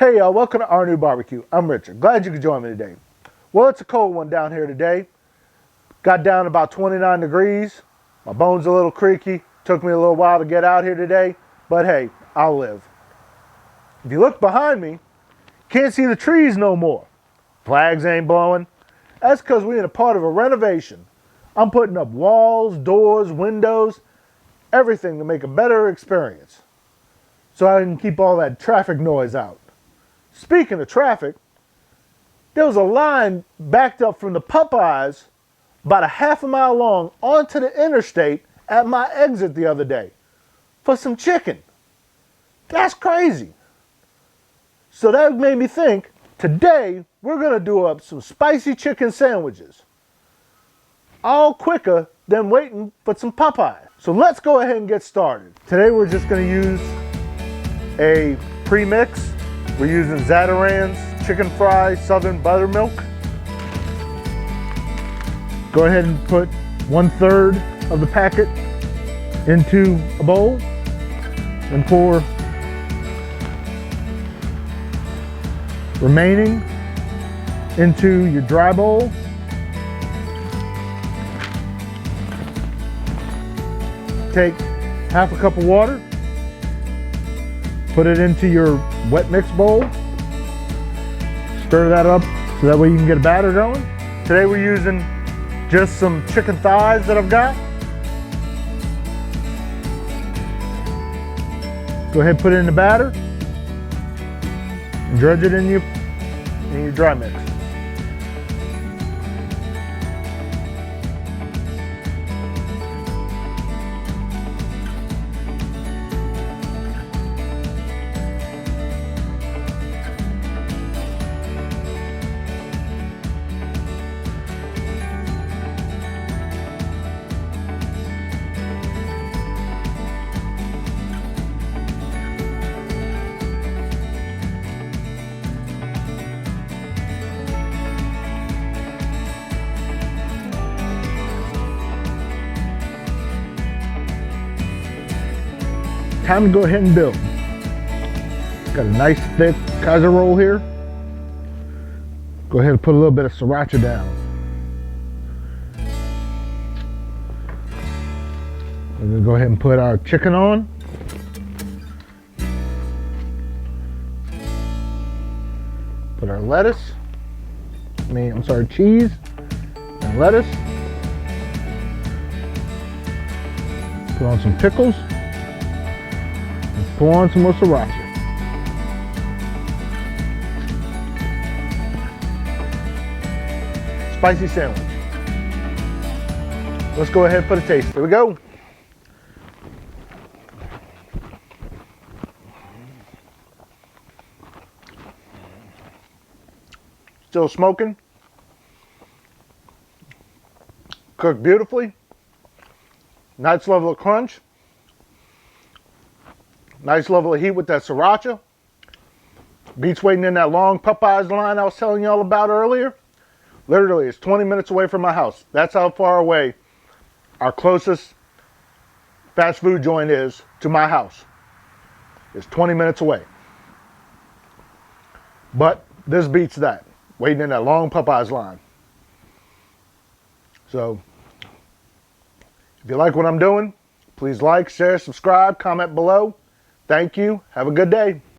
Hey y'all, welcome to RNEWBBQ. I'm Richard. Glad you could join me today. Well, it's a cold one down here today. Got down about 29 degrees. My bone's a little creaky. Took me a little while to get out here today, but hey, I'll live. If you look behind me, can't see the trees no more. Flags ain't blowing. That's because we're in a part of a renovation. I'm putting up walls, doors, windows, everything to make a better experience, so I can keep all that traffic noise out. Speaking of traffic, there was a line backed up from the Popeyes about a half a mile long onto the interstate at my exit the other day for some chicken. That's crazy. So that made me think, today we're going to do up some spicy chicken sandwiches. All quicker than waiting for some Popeyes. So let's go ahead and get started. Today we're just going to use a pre-mix. We're using Zatarain's chicken fry southern buttermilk. Go ahead and put 1/3 of the packet into a bowl and pour remaining into your dry bowl. Take half a cup of water, put it into your wet mix bowl, stir that up so that way you can get a batter going. Today we're using just some chicken thighs that I've got. Go ahead and put it in the batter and dredge it in your dry mix. Time to go ahead and build. Got a nice thick CAJUN roll here. Go ahead and put a little bit of sriracha down. We're gonna go ahead and put our chicken on. Put our lettuce. Cheese and lettuce. Put on some pickles. Pour on some more sriracha. Spicy sandwich. Let's go ahead and put a taste. Here we go. Still smoking. Cooked beautifully. Nice level of crunch. Nice level of heat with that sriracha. Beats waiting in that long Popeyes line I was telling y'all about earlier. Literally, it's 20 minutes away from my house. That's how far away our closest fast food joint is to my house. It's 20 minutes away. But this beats that, waiting in that long Popeyes line. So, if you like what I'm doing, please like, share, subscribe, comment below. Thank you. Have a good day.